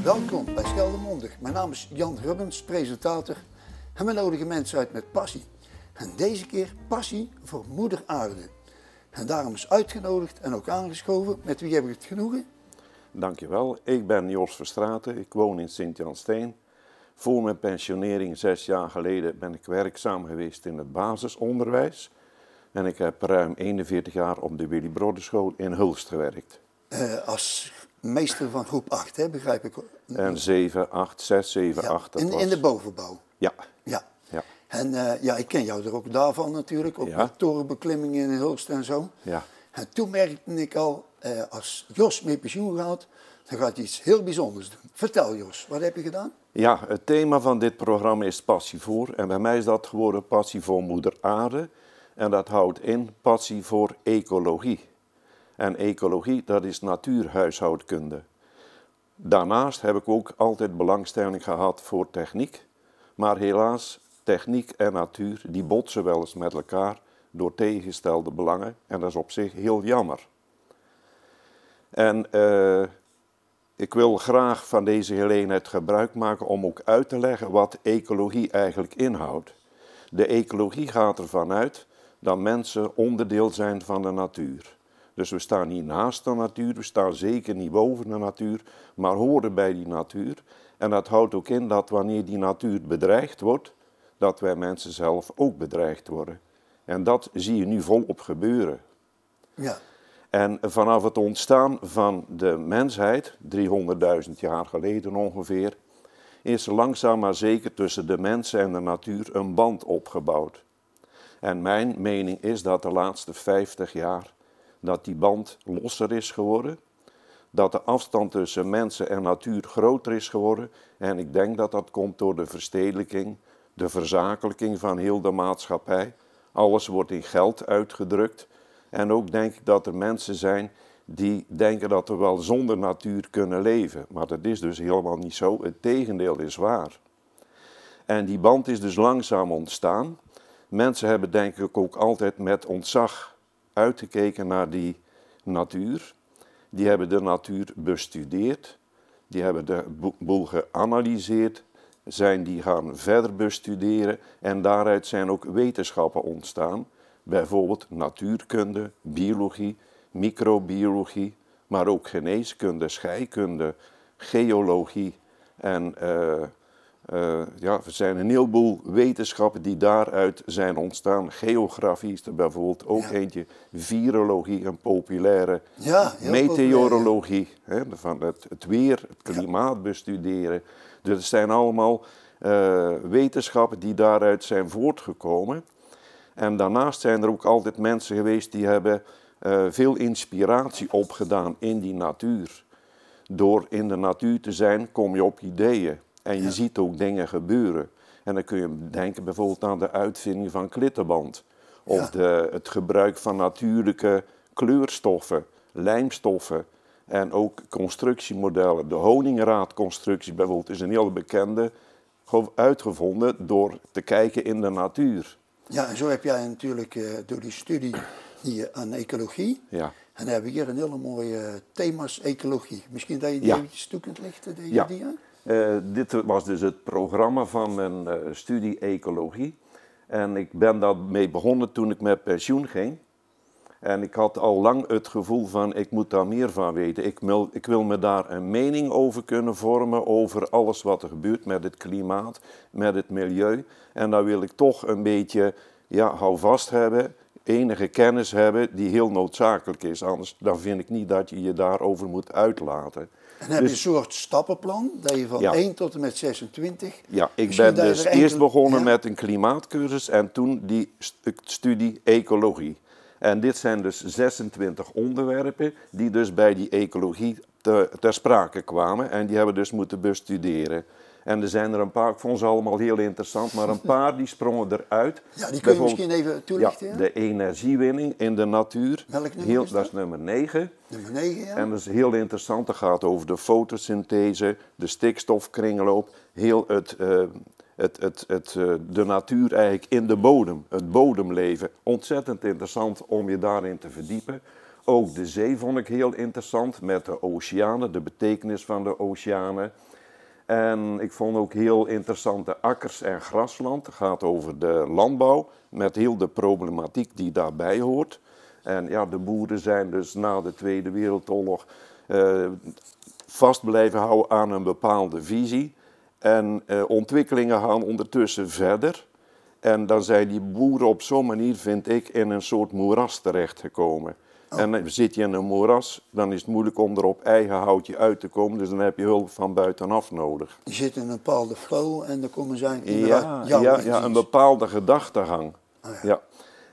Welkom bij Scheldemondig. Mijn naam is Jan Rubbens, presentator. En we nodigen mensen uit met passie. En deze keer passie voor Moeder Aarde. En daarom is uitgenodigd en ook aangeschoven. Met wie heb ik het genoegen? Dankjewel, ik ben Jos Verstraeten, ik woon in Sint-Jansteen. Voor mijn pensionering 6 jaar geleden ben ik werkzaam geweest in het basisonderwijs. En ik heb ruim 41 jaar op de Willy Broederschool in Hulst gewerkt. Als meester van groep 8, hè, begrijp ik. En 7, 8, 6, 7, Ja, 8. in de bovenbouw. Ja. Ja. Ja. En ja, ik ken jou er ook daarvan natuurlijk, ook Ja. met torenbeklimmingen in Hulst en zo. Ja. En toen merkte ik al, als Jos met pensioen gaat, dan gaat hij iets heel bijzonders doen. Vertel Jos, wat heb je gedaan? Ja, het thema van dit programma is passie voor. En bij mij is dat geworden passie voor Moeder Aarde. En dat houdt in passie voor ecologie. En ecologie, dat is natuurhuishoudkunde. Daarnaast heb ik ook altijd belangstelling gehad voor techniek. Maar helaas, techniek en natuur, die botsen wel eens met elkaar door tegengestelde belangen. En dat is op zich heel jammer. En ik wil graag van deze gelegenheid gebruik maken om ook uit te leggen wat ecologie eigenlijk inhoudt. De ecologie gaat ervan uit dat mensen onderdeel zijn van de natuur. Dus we staan niet naast de natuur, we staan zeker niet boven de natuur, maar horen bij die natuur. En dat houdt ook in dat wanneer die natuur bedreigd wordt, dat wij mensen zelf ook bedreigd worden. En dat zie je nu volop gebeuren. Ja. En vanaf het ontstaan van de mensheid, 300.000 jaar geleden ongeveer, is er langzaam maar zeker tussen de mensen en de natuur een band opgebouwd. En mijn mening is dat de laatste 50 jaar dat die band losser is geworden, dat de afstand tussen mensen en natuur groter is geworden. En ik denk dat dat komt door de verstedelijking, de verzakelijking van heel de maatschappij. Alles wordt in geld uitgedrukt. En ook denk ik dat er mensen zijn die denken dat we wel zonder natuur kunnen leven. Maar dat is dus helemaal niet zo. Het tegendeel is waar. En die band is dus langzaam ontstaan. Mensen hebben denk ik ook altijd met ontzag uitgekeken naar die natuur. Die hebben de natuur bestudeerd. Die hebben de boel geanalyseerd. Zijn die gaan verder bestuderen. En daaruit zijn ook wetenschappen ontstaan. Bijvoorbeeld natuurkunde, biologie, microbiologie, maar ook geneeskunde, scheikunde, geologie. En ja, er zijn een heleboel wetenschappen die daaruit zijn ontstaan. Geografie is er bijvoorbeeld ook eentje, virologie, een populaire, meteorologie, hè, van het weer, het klimaat bestuderen. Dus het zijn allemaal wetenschappen die daaruit zijn voortgekomen. En daarnaast zijn er ook altijd mensen geweest die hebben veel inspiratie opgedaan in die natuur. Door in de natuur te zijn kom je op ideeën en je ziet ook dingen gebeuren. En dan kun je denken bijvoorbeeld aan de uitvinding van klittenband. Of het gebruik van natuurlijke kleurstoffen, lijmstoffen en ook constructiemodellen. De honingraadconstructie bijvoorbeeld is een heel bekende, uitgevonden door te kijken in de natuur. Ja, en zo heb jij natuurlijk door die studie hier aan ecologie. Ja. En dan hebben we hier een hele mooie thema's ecologie. Misschien dat je die eventjes toe kunt lichten, deze dia? Dit was dus het programma van mijn studie ecologie. En ik ben daarmee begonnen toen ik met pensioen ging. En ik had al lang het gevoel van, ik moet daar meer van weten. Ik wil me daar een mening over kunnen vormen, over alles wat er gebeurt met het klimaat, met het milieu. En dan wil ik toch een beetje, houvast hebben, enige kennis hebben die heel noodzakelijk is. Anders dan vind ik niet dat je je daarover moet uitlaten. En heb je een soort stappenplan, dat je van 1 tot en met 26... Ja, ik ben dus eerst begonnen met een klimaatcursus en toen die studie ecologie. En dit zijn dus 26 onderwerpen die dus bij die ecologie ter sprake kwamen. En die hebben we dus moeten bestuderen. En er zijn er een paar, ik vond ze allemaal heel interessant, maar een paar die sprongen eruit. Ja, die kun je misschien even toelichten. Ja, de energiewinning in de natuur. Welk nummer is dat? Dat is nummer 9. Nummer 9, ja. En dat is heel interessant, dat gaat over de fotosynthese, de stikstofkringloop, heel de natuur eigenlijk in de bodem, het bodemleven. Ontzettend interessant om je daarin te verdiepen. Ook de zee vond ik heel interessant met de oceanen, de betekenis van de oceanen. En ik vond ook heel interessant de akkers en grasland. Het gaat over de landbouw met heel de problematiek die daarbij hoort. En ja, de boeren zijn dus na de Tweede Wereldoorlog vast blijven houden aan een bepaalde visie. En ontwikkelingen gaan ondertussen verder. En dan zijn die boeren op zo'n manier, vind ik, in een soort moeras terechtgekomen. Oh. En zit je in een moeras, dan is het moeilijk om er op eigen houtje uit te komen. Dus dan heb je hulp van buitenaf nodig. Je zit in een bepaalde flow en dan komen zij inderdaad een bepaalde gedachtegang. Oh, ja. Ja.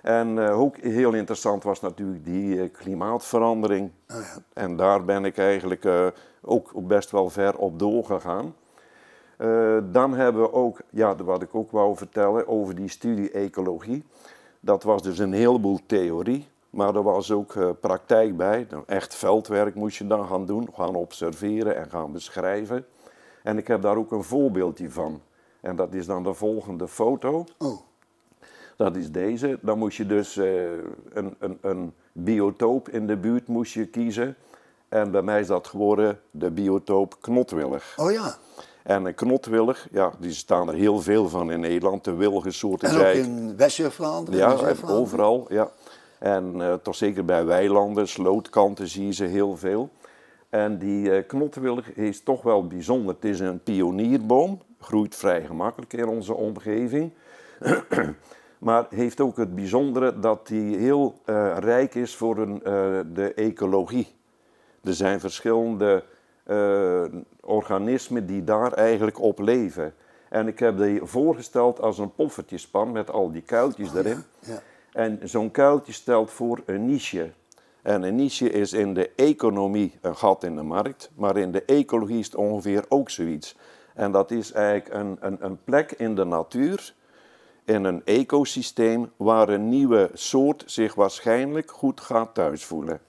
En ook heel interessant was natuurlijk die klimaatverandering. Oh, ja. En daar ben ik eigenlijk ook best wel ver op doorgegaan. Dan hebben we ook, ja, wat ik ook wou vertellen over die studie ecologie. Dat was dus een heleboel theorie, maar er was ook praktijk bij. Echt veldwerk moest je dan gaan doen, gaan observeren en gaan beschrijven. En ik heb daar ook een voorbeeldje van. En dat is dan de volgende foto. Oh. Dat is deze. Dan moest je dus een biotoop in de buurt moest je kiezen. En bij mij is dat geworden de biotoop knotwillig. Oh ja. En een knotwillig, ja, die staan er heel veel van in Nederland. De willige soorten en ook in West-Vlaanderen? Ja, overal, ja. En toch zeker bij weilanden, slootkanten zie je ze heel veel. En die knotwillig is toch wel bijzonder. Het is een pionierboom, groeit vrij gemakkelijk in onze omgeving. Maar heeft ook het bijzondere dat die heel rijk is voor de ecologie. Er zijn verschillende organismen die daar eigenlijk op leven. En ik heb die voorgesteld als een poffertjespan met al die kuiltjes erin. Ja, ja. En zo'n kuiltje stelt voor een niche. En een niche is in de economie een gat in de markt, maar in de ecologie is het ongeveer ook zoiets. En dat is eigenlijk een plek in de natuur, in een ecosysteem, waar een nieuwe soort zich waarschijnlijk goed gaat thuisvoelen.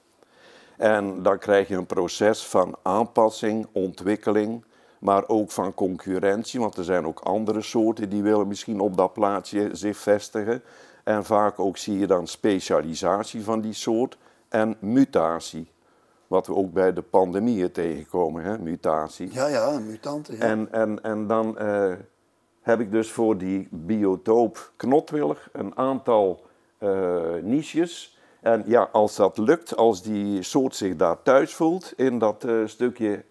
En dan krijg je een proces van aanpassing, ontwikkeling, maar ook van concurrentie, want er zijn ook andere soorten die willen misschien op dat plaatsje zich vestigen. En vaak ook zie je dan specialisatie van die soort en mutatie. Wat we ook bij de pandemieën tegenkomen, hè? Mutatie. Ja, mutanten. Ja. En dan heb ik dus voor die biotoop knotwillig een aantal niches. En ja, als dat lukt, als die soort zich daar thuis voelt in dat stukje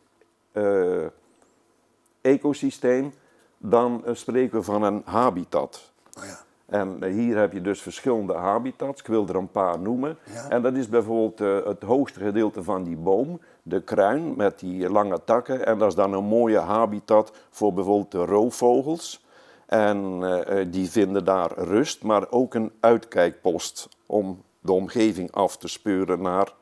ecosysteem, dan spreken we van een habitat. Oh ja. En hier heb je dus verschillende habitats, ik wil er een paar noemen. Ja. En dat is bijvoorbeeld het hoogste gedeelte van die boom, de kruin met die lange takken. En dat is dan een mooie habitat voor bijvoorbeeld de roofvogels. En die vinden daar rust, maar ook een uitkijkpost om de omgeving af te speuren naar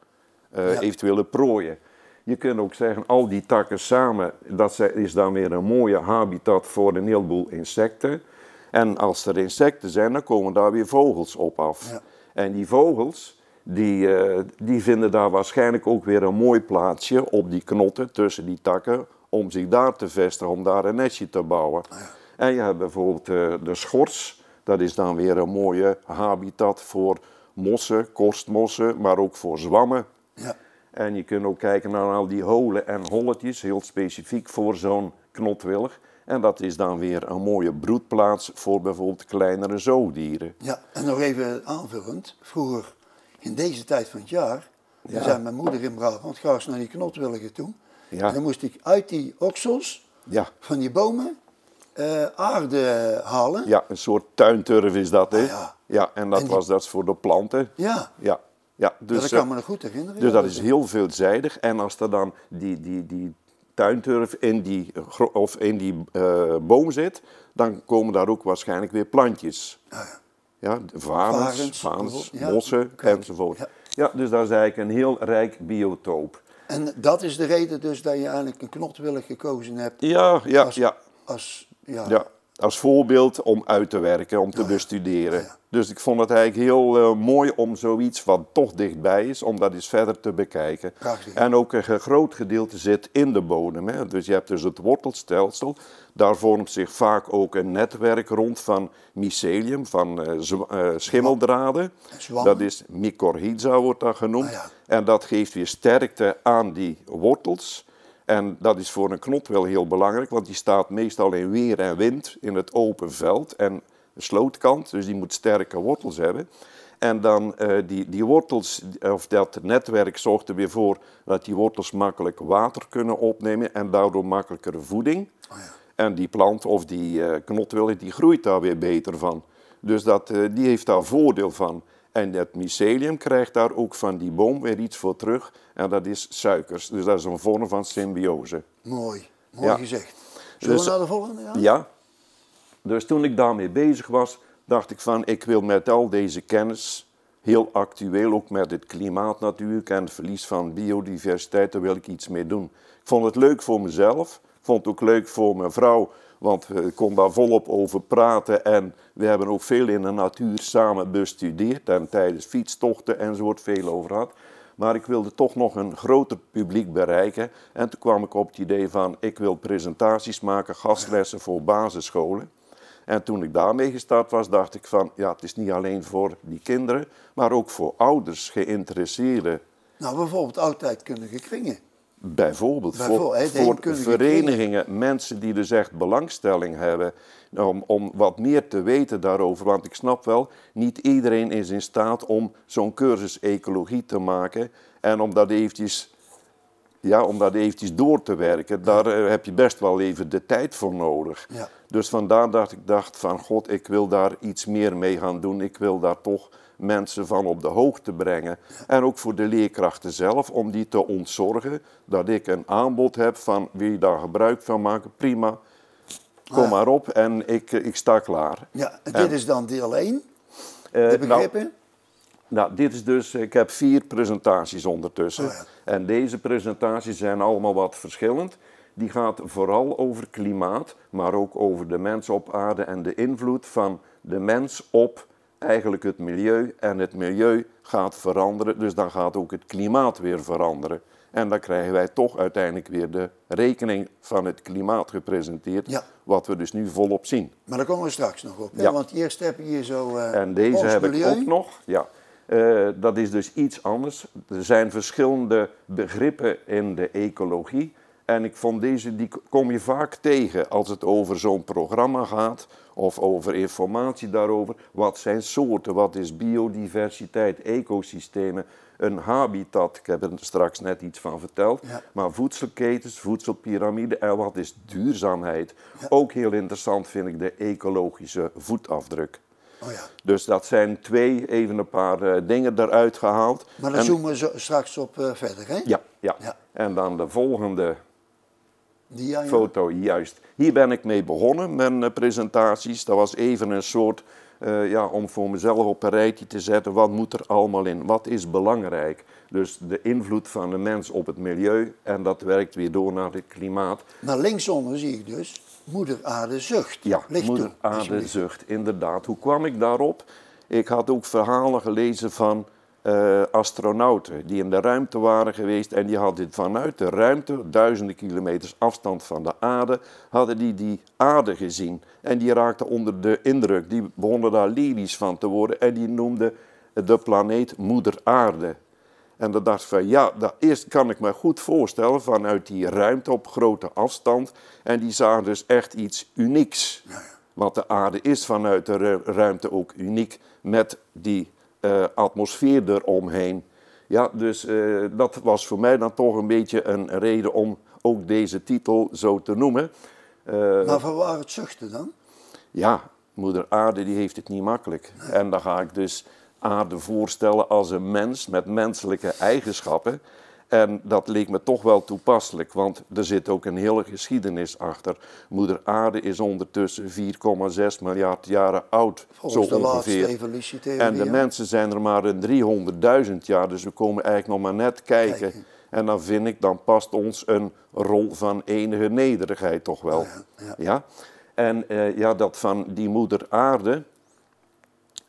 eventuele prooien. Je kunt ook zeggen, al die takken samen, dat is dan weer een mooie habitat voor een heleboel insecten. En als er insecten zijn, dan komen daar weer vogels op af. Ja. En die vogels, die vinden daar waarschijnlijk ook weer een mooi plaatsje op die knotten tussen die takken, om zich daar te vestigen, om daar een nestje te bouwen. Ja. En je hebt bijvoorbeeld de schors, dat is dan weer een mooie habitat voor mossen, korstmossen, maar ook voor zwammen. Ja. En je kunt ook kijken naar al die holen en holletjes, heel specifiek voor zo'n knotwillig. En dat is dan weer een mooie broedplaats voor bijvoorbeeld kleinere zoogdieren. Ja, en nog even aanvullend. Vroeger, in deze tijd van het jaar, zei mijn moeder in Brabant, ga eens naar die knotwilligen toe. Ja. En dan moest ik uit die oksels van die bomen aarde halen. Ja, een soort tuinturf is dat, hè? Ja, en dat is voor de planten. Ja. Ja, dus, dat kan me nog goed herinneren. Dus dat is heel veelzijdig. En als er dan die tuinturf in die boom zit, dan komen daar ook waarschijnlijk weer plantjes. Ja, varens, mossen enzovoort. Ja, dus dat is eigenlijk een heel rijk biotoop. En dat is de reden dus dat je eigenlijk een knotwillig gekozen hebt? als voorbeeld om uit te werken, om te bestuderen. Ja. Dus ik vond het eigenlijk heel mooi om zoiets wat toch dichtbij is, om dat eens verder te bekijken. Prachtig. En ook een groot gedeelte zit in de bodem. Hè. Dus je hebt dus het wortelstelsel. Daar vormt zich vaak ook een netwerk rond van mycelium, van schimmeldraden. Zwammen. Dat is mycorrhiza, wordt dat genoemd. Ah, ja. En dat geeft weer sterkte aan die wortels. En dat is voor een knot wel heel belangrijk, want die staat meestal in weer en wind in het open veld en slootkant. Dus die moet sterke wortels hebben. En dan die wortels, of dat netwerk zorgt er weer voor dat die wortels makkelijk water kunnen opnemen en daardoor makkelijker voeding. Oh, ja. En die plant of die knotwillig, die groeit daar weer beter van. Dus die heeft daar voordeel van. En het mycelium krijgt daar ook van die boom weer iets voor terug. En dat is suikers. Dus dat is een vorm van symbiose. Mooi Ja. gezegd. Zullen Dus, we naar de volgende gaan? Ja. Dus toen ik daarmee bezig was, dacht ik van, ik wil met al deze kennis, heel actueel ook met het klimaat natuurlijk en het verlies van biodiversiteit, daar wil ik iets mee doen. Ik vond het leuk voor mezelf, ik vond het ook leuk voor mijn vrouw, want ik kon daar volop over praten en we hebben ook veel in de natuur samen bestudeerd en tijdens fietstochten enzovoort veel over gehad. Maar ik wilde toch nog een groter publiek bereiken en toen kwam ik op het idee van, ik wil presentaties maken, gastlessen voor basisscholen. En toen ik daarmee gestart was, dacht ik van, ja, het is niet alleen voor die kinderen, maar ook voor ouders, geïnteresseerden. Nou, bijvoorbeeld oudtijdkundige kringen. Bijvoorbeeld hè, voor denkkundige verenigingen, mensen die dus echt belangstelling hebben om wat meer te weten daarover. Want ik snap wel, niet iedereen is in staat om zo'n cursus ecologie te maken en om dat eventjes door te werken. Daar heb je best wel even de tijd voor nodig. Ja. Dus vandaar dat ik dacht van, god, ik wil daar iets meer mee gaan doen. Ik wil daar toch mensen van op de hoogte brengen. En ook voor de leerkrachten zelf, om die te ontzorgen. Dat ik een aanbod heb van, wil je daar gebruik van maken? Prima, kom maar op en ik sta klaar. Ja, dit is dan deel 1, de begrippen. Nou, dit is dus, ik heb 4 presentaties ondertussen. Oh ja. En deze presentaties zijn allemaal wat verschillend. Die gaat vooral over klimaat, maar ook over de mens op aarde en de invloed van de mens op eigenlijk het milieu. En het milieu gaat veranderen, dus dan gaat ook het klimaat weer veranderen. En dan krijgen wij toch uiteindelijk weer de rekening van het klimaat gepresenteerd, Ja. wat we dus nu volop zien. Maar daar komen we straks nog op. Hè? Ja. Want eerst heb je hier zo En deze ons heb milieu. ik ook nog. Ja. Dat is dus iets anders. Er zijn verschillende begrippen in de ecologie. En ik vond die kom je vaak tegen als het over zo'n programma gaat of over informatie daarover. Wat zijn soorten, wat is biodiversiteit, ecosystemen, een habitat, ik heb er straks net iets van verteld. Ja. Maar voedselketens, voedselpiramide en wat is duurzaamheid. Ja. Ook heel interessant vind ik de ecologische voetafdruk. Oh ja. Dus dat zijn even een paar dingen eruit gehaald. Maar daar zoomen we straks op verder, hè? Ja, ja, Ja. En dan de volgende Ja. foto, juist. Hier ben ik mee begonnen, mijn presentaties. Dat was even een soort, om voor mezelf op een rijtje te zetten, wat moet er allemaal in? Wat is belangrijk? Dus de invloed van de mens op het milieu en dat werkt weer door naar het klimaat. Maar linksonder zie ik dus Moeder Aarde zucht. Ja, Licht Moeder toe, Aarde alsjeblieft. zucht, inderdaad. Hoe kwam ik daarop? Ik had ook verhalen gelezen van astronauten die in de ruimte waren geweest en die hadden vanuit de ruimte, duizenden kilometers afstand van de aarde, hadden die aarde gezien. En die raakten onder de indruk, die begonnen daar lyrisch van te worden en die noemden de planeet Moeder Aarde. En dan dacht ik van ja, dat eerst kan ik me goed voorstellen vanuit die ruimte op grote afstand. En die zagen dus echt iets unieks. Want de aarde is vanuit de ruimte ook uniek met die atmosfeer eromheen. Ja, dus dat was voor mij dan toch een beetje een reden om ook deze titel zo te noemen. Maar van waar het zuchten dan? Ja, Moeder Aarde die heeft het niet makkelijk. En dan ga ik dus aarde voorstellen als een mens met menselijke eigenschappen. En dat leek me toch wel toepasselijk, want er zit ook een hele geschiedenis achter. Moeder Aarde is ondertussen 4,6 miljard jaren oud, Volgens zo de laatste ongeveer. evolutietheorie. En de mensen zijn er maar een 300.000 jaar, dus we komen eigenlijk nog maar net kijken. En dan vind ik, dan past ons een rol van enige nederigheid toch wel. Ja. Ja? En ja, dat van die moeder aarde,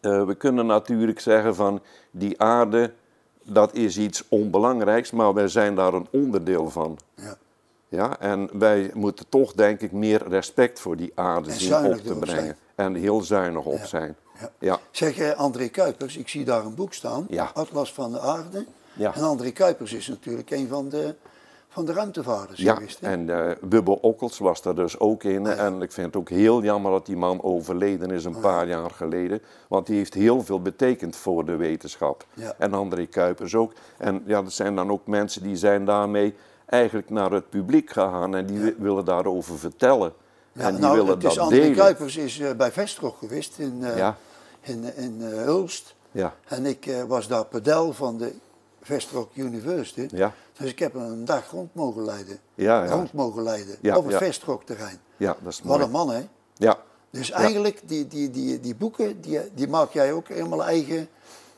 we kunnen natuurlijk zeggen van die aarde, dat is iets onbelangrijks, maar wij zijn daar een onderdeel van. Ja. Ja, en wij moeten toch, denk ik, meer respect voor die aarde zien op te brengen. Zijn. En heel zuinig op zijn. Ja. Ja. Zeg André Kuipers, ik zie daar een boek staan, Ja. Atlas van de Aarde. Ja. En André Kuipers is natuurlijk een van de ruimtevaarders Ja, geweest. Hè? en Wubbo Ockels was er dus ook in. Ja. En ik vind het ook heel jammer dat die man overleden is een paar jaar geleden. Want die heeft heel veel betekend voor de wetenschap. Ja. En André Kuipers ook. En ja, er zijn dan ook mensen die zijn daarmee eigenlijk naar het publiek gegaan en die willen daarover vertellen. Ja, en die willen dat André delen. Kuipers is bij Vestrock geweest in Hulst. Ja. En ik was daar pedel van de Vestrock University. Ja. Dus ik heb een dag rond mogen leiden. Ja, ja. Rond mogen leiden Ja, op het ja. Vestrock terrein. Ja, dat is mooi. Wat een man, hè? Ja. Dus eigenlijk, die boeken, die maak jij ook helemaal eigen,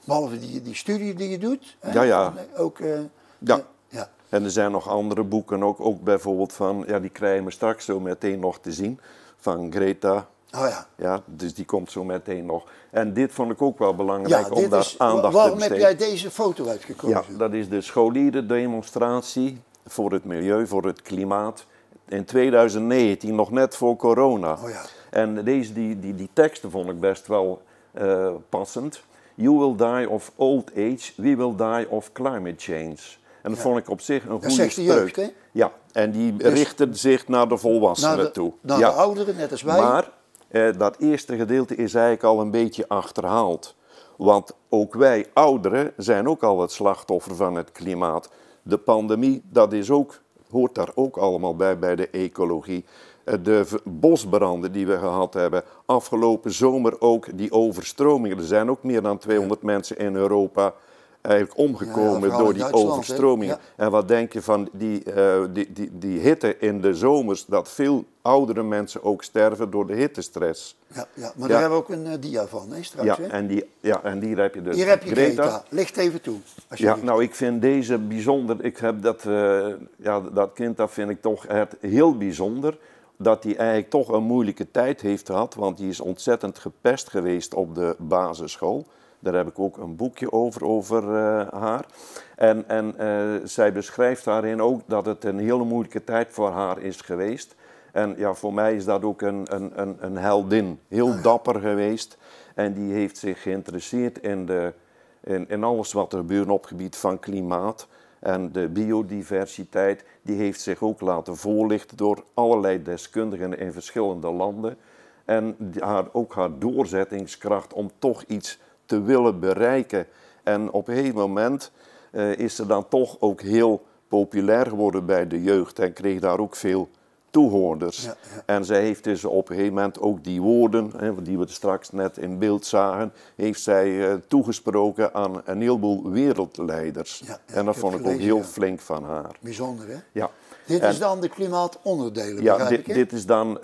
behalve die studie die je doet. Hè? Ja, ja. En ook, Ja. ja. En er zijn nog andere boeken, ook bijvoorbeeld van, ja, die krijgen we straks zo meteen nog te zien, van Greta. Oh ja. Ja, dus die komt zo meteen nog. En dit vond ik ook wel belangrijk om dit daar is, aandacht te waarom besteden. heb jij deze foto uitgekozen? Ja, dat is de scholierendemonstratie voor het milieu, voor het klimaat. In 2019, nog net voor corona. Oh ja. En die teksten vond ik best wel passend. You will die of old age, we will die of climate change. En dat vond ik op zich een goede zegt de spreuk. jeugd, hè? Ja, en die richtte zich naar de volwassenen toe. Naar ja. de ouderen, net als wij. Maar dat eerste gedeelte is eigenlijk al een beetje achterhaald. Want ook wij ouderen zijn ook al het slachtoffer van het klimaat. De pandemie, dat is ook, hoort daar ook allemaal bij de ecologie. De bosbranden die we gehad hebben, afgelopen zomer ook die overstromingen. Er zijn ook meer dan 200 mensen in Europa eigenlijk omgekomen door die overstromingen. Ja. En wat denk je van die hitte in de zomers, dat veel oudere mensen ook sterven door de hittestress. Ja, maar daar hebben we ook een dia van, hè, straks. Ja, hè? en die heb je dus. Hier heb je Greta. Licht even toe. Ja, nou, ik vind deze bijzonder. Ik heb dat kind, dat vind ik toch heel bijzonder. Dat hij eigenlijk toch een moeilijke tijd heeft gehad, want die is ontzettend gepest geweest op de basisschool. Daar heb ik ook een boekje over haar. En zij beschrijft daarin ook dat het een hele moeilijke tijd voor haar is geweest. En ja, voor mij is dat ook een heldin. Heel dapper geweest. En die heeft zich geïnteresseerd in alles wat er gebeurt op het gebied van klimaat. En de biodiversiteit, die heeft zich ook laten voorlichten door allerlei deskundigen in verschillende landen. En ook haar doorzettingskracht om toch iets te willen bereiken. En op een gegeven moment is ze dan toch ook heel populair geworden bij de jeugd en kreeg daar ook veel toehoorders. Ja. En zij heeft dus op een gegeven moment ook die woorden, die we straks net in beeld zagen, heeft zij toegesproken aan een heleboel wereldleiders. Ja, en dat vond ik ook heel flink van haar. Bijzonder, hè? Ja. Dit is dan de klimaatonderdelen, ja, begrijp ik, hè? dit is dan...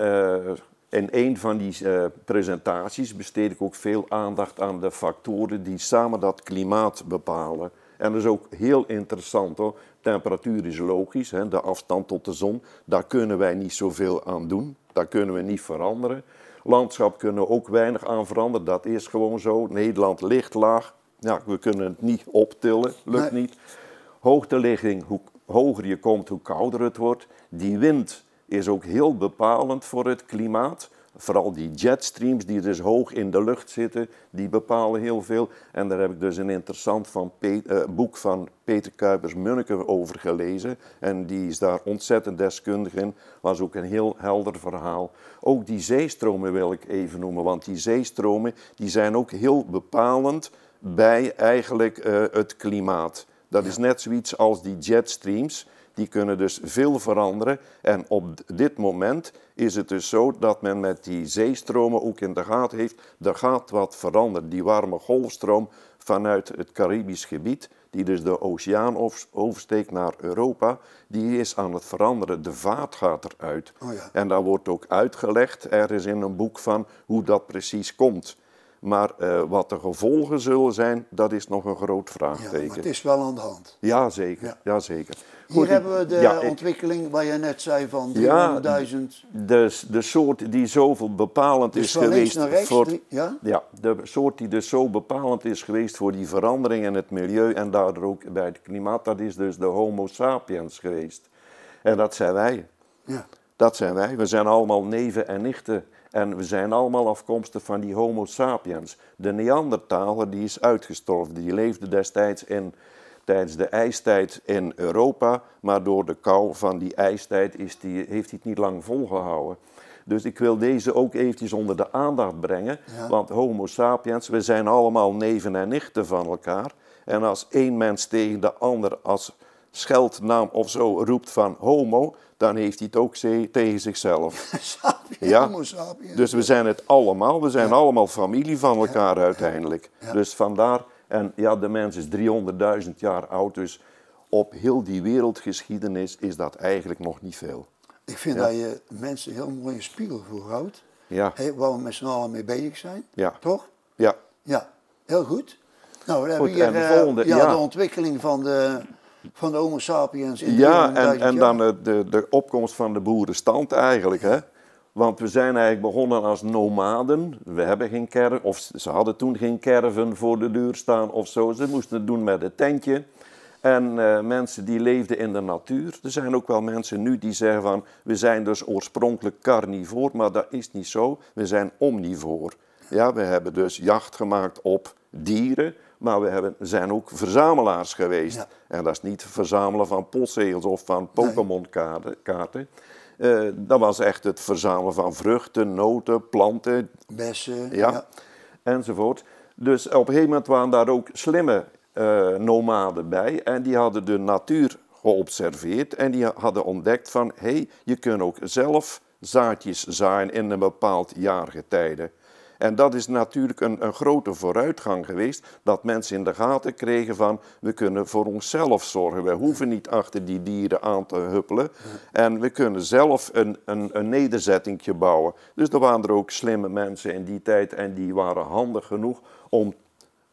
in een van die presentaties besteed ik ook veel aandacht aan de factoren die samen dat klimaat bepalen. En dat is ook heel interessant hoor. Temperatuur is logisch, hè, de afstand tot de zon, daar kunnen wij niet zoveel aan doen. Daar kunnen we niet veranderen. Landschap kunnen we ook weinig aan veranderen, dat is gewoon zo. Nederland ligt laag, ja, we kunnen het niet optillen, lukt niet. Hoogteligging, hoe hoger je komt, hoe kouder het wordt. Die wind is ook heel bepalend voor het klimaat. Vooral die jetstreams die dus hoog in de lucht zitten, die bepalen heel veel. En daar heb ik dus een interessant boek van Peter Kuipers-Munneke over gelezen. En die is daar ontzettend deskundig in. Was ook een heel helder verhaal. Ook die zeestromen wil ik even noemen, want die zeestromen die zijn ook heel bepalend bij eigenlijk het klimaat. Dat is net zoiets als die jetstreams. Die kunnen dus veel veranderen. En op dit moment is het dus zo dat men met die zeestromen ook in de gaten heeft, er gaat wat veranderen. Die warme golfstroom vanuit het Caribisch gebied, die dus de oceaan oversteekt naar Europa, die is aan het veranderen. De vaart gaat eruit. Oh ja. En daar wordt ook uitgelegd, ergens in een boek van, hoe dat precies komt. Maar wat de gevolgen zullen zijn, dat is nog een groot vraagteken. Ja, maar het is wel aan de hand. Ja, zeker. Ja. Ja, zeker. Hier hebben we de ontwikkeling waar je net zei van 300.000. Ja, de soort die zoveel bepalend dus is geweest rechts, voor, ja, de soort die dus zo bepalend is geweest voor die verandering in het milieu en daardoor ook bij het klimaat, dat is dus de Homo sapiens geweest. En dat zijn wij. Ja. Dat zijn wij. We zijn allemaal neven en nichten. En we zijn allemaal afkomstig van die Homo sapiens. De Neandertaler die is uitgestorven. Die leefde destijds tijdens de ijstijd in Europa. Maar door de kou van die ijstijd heeft hij het niet lang volgehouden. Dus ik wil deze ook eventjes onder de aandacht brengen. Ja. Want Homo sapiens, we zijn allemaal neven en nichten van elkaar. En als één mens tegen de ander als scheldnaam of zo roept van homo, dan heeft hij het ook tegen zichzelf. Ja? Homo sapiens. Dus we zijn het allemaal. We zijn allemaal familie van elkaar uiteindelijk. Ja. Dus vandaar, en ja, de mens is 300.000 jaar oud, dus op heel die wereldgeschiedenis is dat eigenlijk nog niet veel. Ik vind dat je mensen heel mooi een spiegel voorhoudt. Ja. Waar we met z'n allen mee bezig zijn. Ja. Toch? Ja. Ja, heel goed. Nou, we Goed, hebben hier volgende, de ontwikkeling van de Homo sapiens in 300.000 en dan de opkomst van de boerenstand eigenlijk, hè. Want we zijn eigenlijk begonnen als nomaden. We hebben geen caravan, of ze hadden toen geen caravan voor de deur staan of zo. Ze moesten het doen met een tentje. En mensen die leefden in de natuur. Er zijn ook wel mensen nu die zeggen van, we zijn dus oorspronkelijk carnivoor, maar dat is niet zo. We zijn omnivoor. Ja, we hebben dus jacht gemaakt op dieren, maar we zijn ook verzamelaars geweest. Ja. En dat is niet verzamelen van postzegels of van Pokémon-kaarten. Dat was echt het verzamelen van vruchten, noten, planten. Bessen. Ja, enzovoort. Dus op een gegeven moment waren daar ook slimme nomaden bij. En die hadden de natuur geobserveerd. En die hadden ontdekt van, hé, je kunt ook zelf zaadjes zaaien in een bepaald jaargetijde. En dat is natuurlijk een grote vooruitgang geweest, dat mensen in de gaten kregen van, we kunnen voor onszelf zorgen. We hoeven niet achter die dieren aan te huppelen. En we kunnen zelf een nederzettingje bouwen. Dus er waren er ook slimme mensen in die tijd en die waren handig genoeg om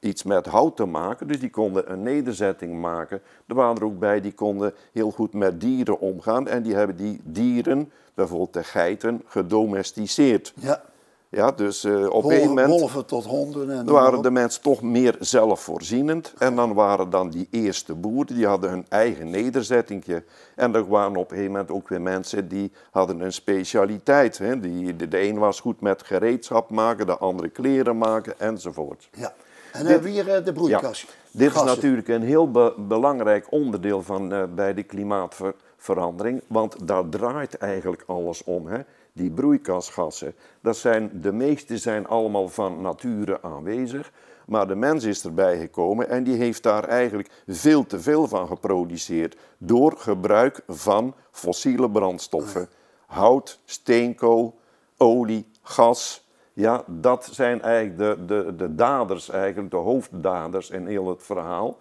iets met hout te maken. Dus die konden een nederzetting maken. Er waren er ook bij die konden heel goed met dieren omgaan. En die hebben die dieren, bijvoorbeeld de geiten, gedomesticeerd. Ja. Ja, dus op een gegeven moment wolven tot honden. En waren de mensen toch meer zelfvoorzienend. En dan waren dan die eerste boeren, die hadden hun eigen nederzettingje. En er waren op een gegeven moment ook weer mensen die hadden een specialiteit. Hè. De een was goed met gereedschap maken, de andere kleren maken enzovoort. Ja. En dan hebben we hier de broeikas. Ja, dit is natuurlijk een heel belangrijk onderdeel van bij de klimaatverandering. Want daar draait eigenlijk alles om. Hè. Die broeikasgassen, de meeste zijn allemaal van nature aanwezig, maar de mens is erbij gekomen en die heeft daar eigenlijk veel te veel van geproduceerd door gebruik van fossiele brandstoffen. Hout, steenkool, olie, gas. Ja, dat zijn eigenlijk de daders, eigenlijk de hoofddaders in heel het verhaal.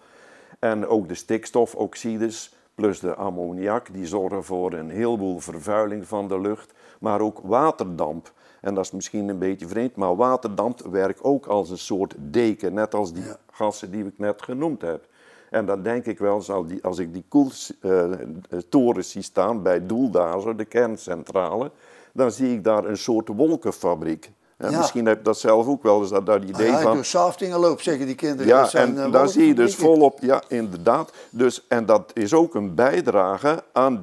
En ook de stikstofoxides plus de ammoniak, die zorgen voor een heleboel vervuiling van de lucht. Maar ook waterdamp. En dat is misschien een beetje vreemd, maar waterdamp werkt ook als een soort deken, net als die gassen die ik net genoemd heb. En dan denk ik wel, als ik die koeltorens zie staan bij Doeldazer, de kerncentrale, dan zie ik daar een soort wolkenfabriek. Ja. Misschien heb je dat zelf ook wel eens, dat idee van. Door Saftingen loopt, zeggen die kinderen. Ja, en daar zie je dus volop, ja, inderdaad. Dus, en dat is ook een bijdrage aan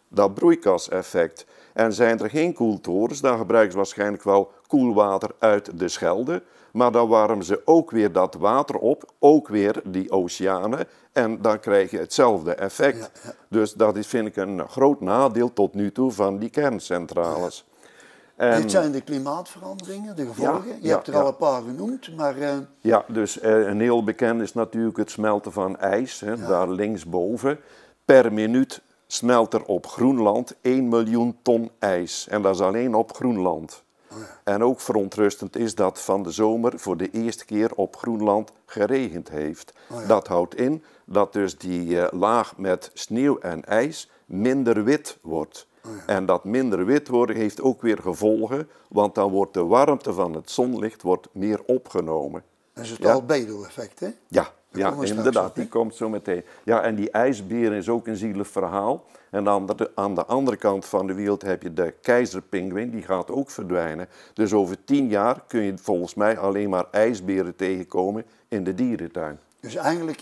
dat broeikaseffect. En zijn er geen koeltorens, dan gebruiken ze waarschijnlijk wel koelwater uit de Schelde. Maar dan warmen ze ook weer dat water op, ook weer die oceanen. En dan krijg je hetzelfde effect. Ja, ja. Dus dat is, vind ik, een groot nadeel tot nu toe van die kerncentrales. En dit zijn de klimaatveranderingen, de gevolgen. Je hebt er al een paar genoemd, maar... Ja, dus een heel bekend is natuurlijk het smelten van ijs, hè, daar linksboven. Per minuut smelt er op Groenland 1 miljoen ton ijs. En dat is alleen op Groenland. Oh ja. En ook verontrustend is dat van de zomer voor de eerste keer op Groenland geregend heeft. Oh ja. Dat houdt in dat dus die laag met sneeuw en ijs minder wit wordt. En dat minder wit worden heeft ook weer gevolgen, want dan wordt de warmte van het zonlicht meer opgenomen. Dat is het albedo-effect, hè? Ja, inderdaad, die komt zo meteen. Ja, en die ijsbeer is ook een zielig verhaal. En aan de andere kant van de wereld heb je de keizerpinguïn, die gaat ook verdwijnen. Dus over 10 jaar kun je volgens mij alleen maar ijsberen tegenkomen in de dierentuin. Dus eigenlijk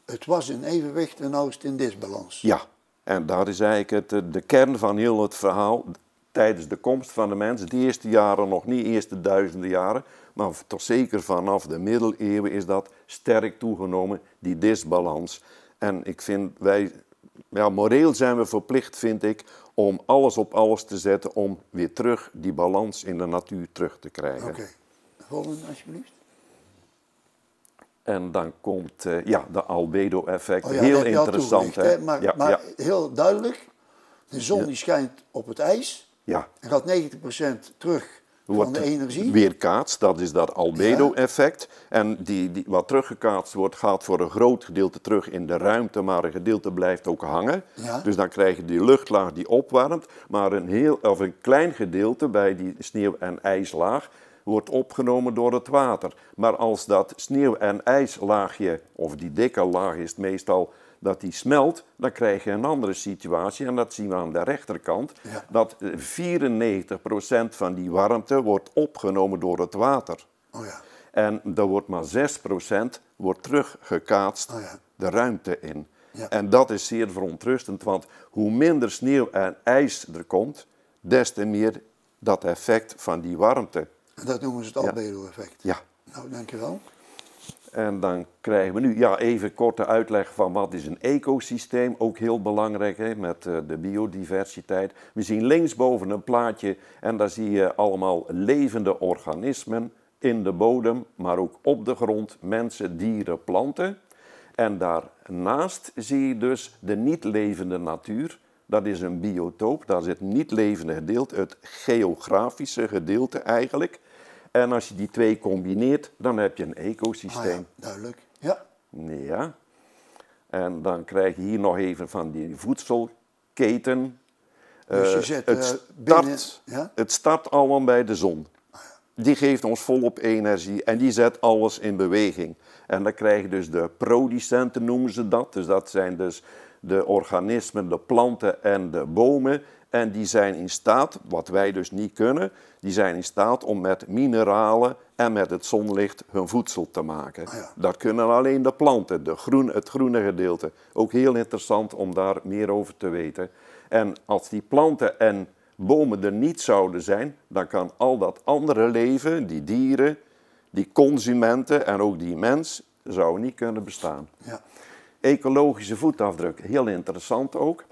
het was in evenwicht en nu is het in disbalans. Ja, en dat is eigenlijk de kern van heel het verhaal. Tijdens de komst van de mens, de eerste jaren nog niet, eerste duizenden jaren, maar toch zeker vanaf de middeleeuwen is dat sterk toegenomen, die disbalans. En ik vind, moreel zijn we verplicht, vind ik, om alles op alles te zetten om weer terug die balans in de natuur terug te krijgen. Oké, volgende alsjeblieft. En dan komt de albedo-effect, Oh ja, heel interessant. Hè? Maar heel duidelijk, de zon die schijnt op het ijs en gaat 90% terug van de energie. Weerkaatst, dat is dat albedo-effect. En wat teruggekaatst wordt, gaat voor een groot gedeelte terug in de ruimte, maar een gedeelte blijft ook hangen. Ja. Dus dan krijg je die luchtlaag die opwarmt, maar een klein gedeelte bij die sneeuw- en ijslaag wordt opgenomen door het water. Maar als dat sneeuw- en ijslaagje, of die dikke laag is het meestal, dat die smelt, dan krijg je een andere situatie. En dat zien we aan de rechterkant. Ja. Dat 94% van die warmte wordt opgenomen door het water. Oh ja. En er wordt maar 6% wordt teruggekaatst de ruimte in. Ja. En dat is zeer verontrustend, want hoe minder sneeuw en ijs er komt, des te meer dat effect van die warmte. En dat noemen ze het albedo-effect. Ja. Nou, dankjewel. En dan krijgen we nu even korte uitleg van wat is een ecosysteem. Ook heel belangrijk, hè, met de biodiversiteit. We zien linksboven een plaatje en daar zie je allemaal levende organismen in de bodem, maar ook op de grond, mensen, dieren, planten. En daarnaast zie je dus de niet-levende natuur. Dat is een biotoop, dat is het niet-levende gedeelte, het geografische gedeelte eigenlijk. En als je die twee combineert, dan heb je een ecosysteem. Ja, duidelijk. Ja. Ja. En dan krijg je hier nog even van die voedselketen. Dus je zet het start allemaal bij de zon. Die geeft ons volop energie en die zet alles in beweging. En dan krijg je dus de producenten, noemen ze dat. Dus dat zijn dus de organismen, de planten en de bomen. En die zijn in staat, wat wij dus niet kunnen, die zijn in staat om met mineralen en met het zonlicht hun voedsel te maken. Dat kunnen alleen de planten, het groene gedeelte. Ook heel interessant om daar meer over te weten. En als die planten en bomen er niet zouden zijn, dan kan al dat andere leven, die dieren, die consumenten en ook die mens, zou niet kunnen bestaan. Ja. Ecologische voetafdruk, heel interessant ook.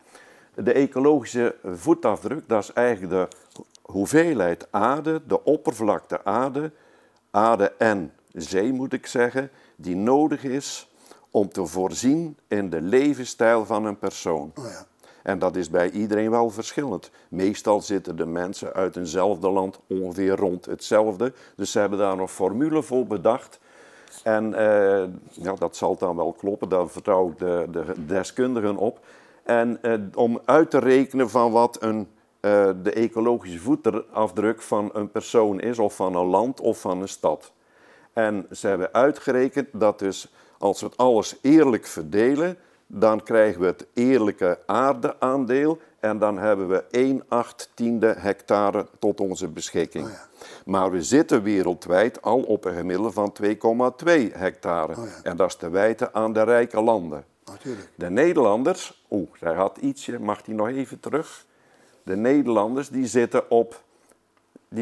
De ecologische voetafdruk, dat is eigenlijk de hoeveelheid aarde, de oppervlakte aarde en zee moet ik zeggen, die nodig is om te voorzien in de levensstijl van een persoon. Oh ja. En dat is bij iedereen wel verschillend. Meestal zitten de mensen uit eenzelfde land ongeveer rond hetzelfde. Dus ze hebben daar een formule voor bedacht. En dat zal dan wel kloppen, daar vertrouw ik de deskundigen op. En om uit te rekenen van wat de ecologische voetafdruk van een persoon is, of van een land of van een stad. En ze hebben uitgerekend dat dus als we het alles eerlijk verdelen, dan krijgen we het eerlijke aardeaandeel en dan hebben we 1/18 hectare tot onze beschikking. Oh ja. Maar we zitten wereldwijd al op een gemiddelde van 2,2 hectare. Oh ja. En dat is te wijten aan de rijke landen. Natuurlijk. De Nederlanders, hij had ietsje, mag die nog even terug? De Nederlanders die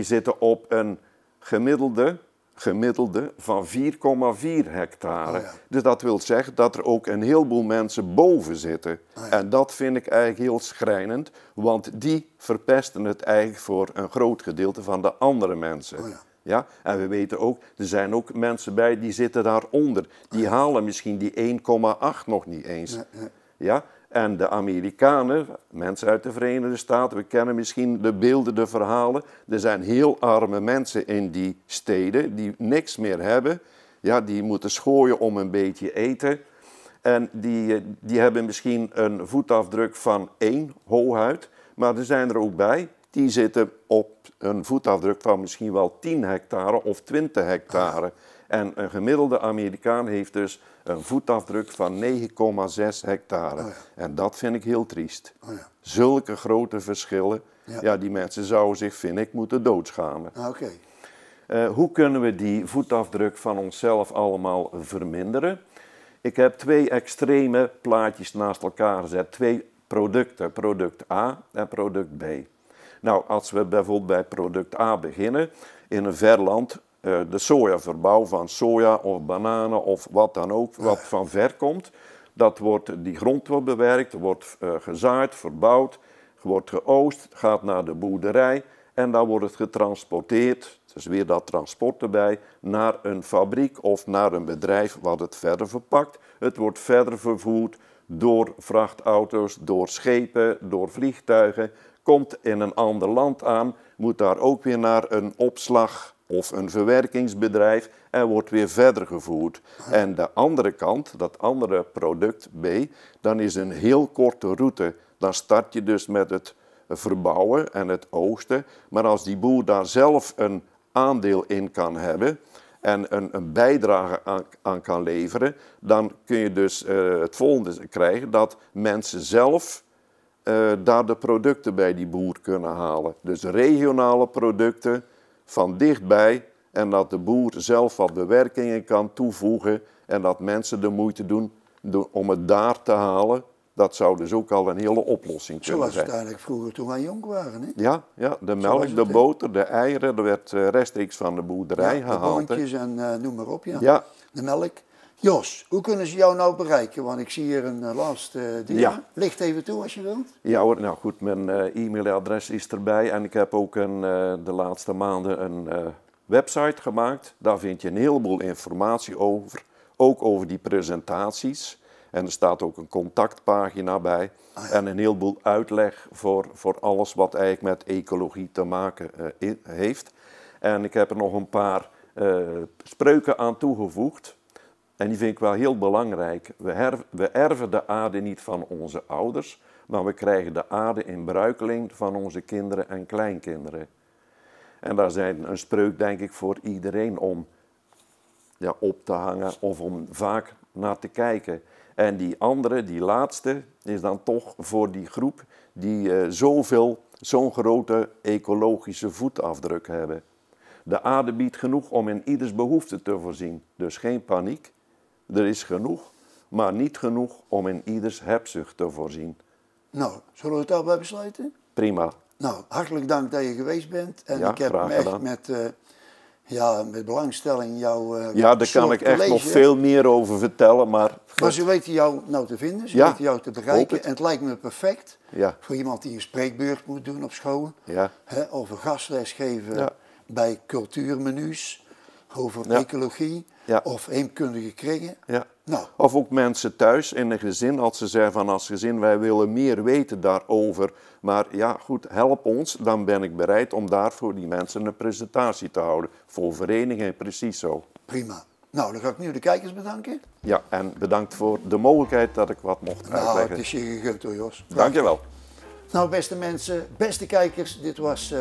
zitten op een gemiddelde van 4,4 hectare. Oh ja. Dus dat wil zeggen dat er ook een heleboel mensen boven zitten. Oh ja. En dat vind ik eigenlijk heel schrijnend, want die verpesten het eigenlijk voor een groot gedeelte van de andere mensen. Oh ja. Ja? En we weten ook, er zijn ook mensen bij die zitten daaronder. Die halen misschien die 1,8 nog niet eens. Ja? En de Amerikanen, mensen uit de Verenigde Staten, we kennen misschien de beelden, de verhalen. Er zijn heel arme mensen in die steden die niks meer hebben. Ja, die moeten schooien om een beetje eten. En die hebben misschien een voetafdruk van 1 hooguit. Maar er zijn er ook bij, die zitten op een voetafdruk van misschien wel 10 hectare of 20 hectare. En een gemiddelde Amerikaan heeft dus een voetafdruk van 9,6 hectare. En dat vind ik heel triest. Zulke grote verschillen. Ja, die mensen zouden zich, vind ik, moeten doodschamen. Hoe kunnen we die voetafdruk van onszelf allemaal verminderen? Ik heb 2 extreme plaatjes naast elkaar gezet. 2 producten, product A en product B. Nou, als we bijvoorbeeld bij product A beginnen, in een ver land, de sojaverbouw van soja of bananen of wat dan ook, wat van ver komt, die grond wordt bewerkt, wordt gezaaid, verbouwd, wordt geoogst, gaat naar de boerderij en dan wordt het getransporteerd, dus weer dat transport erbij, naar een fabriek of naar een bedrijf wat het verder verpakt. Het wordt verder vervoerd door vrachtauto's, door schepen, door vliegtuigen, komt in een ander land aan, moet daar ook weer naar een opslag of een verwerkingsbedrijf en wordt weer verder gevoerd. En de andere kant, dat andere product B, dan is een heel korte route. Dan start je dus met het verbouwen en het oogsten. Maar als die boer daar zelf een aandeel in kan hebben en een bijdrage aan kan leveren, dan kun je dus het volgende krijgen, dat mensen zelf daar de producten bij die boer kunnen halen. Dus regionale producten van dichtbij en dat de boer zelf wat bewerkingen kan toevoegen en dat mensen de moeite doen om het daar te halen. Dat zou dus ook al een hele oplossing kunnen zijn. Zoals het eigenlijk vroeger toen wij jong waren. Hè? Ja, de melk, de boter, de eieren, dat werd rechtstreeks van de boerderij gehaald. De boontjes en noem maar op, de melk. Jos, hoe kunnen ze jou nou bereiken? Want ik zie hier een laatste ding. Licht even toe als je wilt. Ja hoor, nou goed, mijn e-mailadres is erbij. En ik heb ook de laatste maanden een website gemaakt. Daar vind je een heleboel informatie over. Ook over die presentaties. En er staat ook een contactpagina bij. En een heleboel uitleg voor alles wat eigenlijk met ecologie te maken heeft. En ik heb er nog een paar spreuken aan toegevoegd. En die vind ik wel heel belangrijk. We erven de aarde niet van onze ouders, maar we krijgen de aarde in bruikeling van onze kinderen en kleinkinderen. En daar zijn een spreuk, denk ik, voor iedereen om op te hangen of om vaak naar te kijken. En die andere, die laatste, is dan toch voor die groep die zo'n grote ecologische voetafdruk hebben. De aarde biedt genoeg om in ieders behoefte te voorzien, dus geen paniek. Er is genoeg, maar niet genoeg om in ieders hebzucht te voorzien. Nou, zullen we het daarbij besluiten? Prima. Nou, hartelijk dank dat je geweest bent. En ik heb me echt met belangstelling jouw daar kan ik echt nog veel meer over vertellen. Maar ze weten jou nou te vinden, ze weten jou te bereiken. En het lijkt me perfect voor iemand die een spreekbeurt moet doen op school. Over gastles geven bij cultuurmenu's, over ecologie of heemkundige kringen. Nou. Of ook mensen thuis in een gezin, als ze zeggen van als gezin wij willen meer weten daarover. Maar ja goed, help ons, dan ben ik bereid om daar voor die mensen een presentatie te houden. Voor verenigingen precies zo. Prima. Nou, dan ga ik nu de kijkers bedanken. Ja, en bedankt voor de mogelijkheid dat ik wat mocht uitleggen. Nou, het is je gegund hoor, Jos. Dankjewel. Nou, beste mensen, beste kijkers, dit was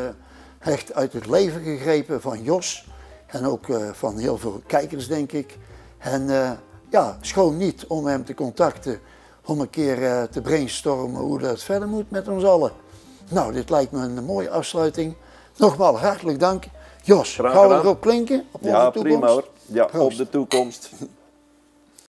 echt uit het leven gegrepen van Jos. En ook van heel veel kijkers, denk ik. En schoon niet om hem te contacten, om een keer te brainstormen hoe dat verder moet met ons allen. Nou, dit lijkt me een mooie afsluiting. Nogmaals, hartelijk dank. Jos, gaan we erop klinken? Op onze toekomst? Prima hoor. Ja, op de toekomst.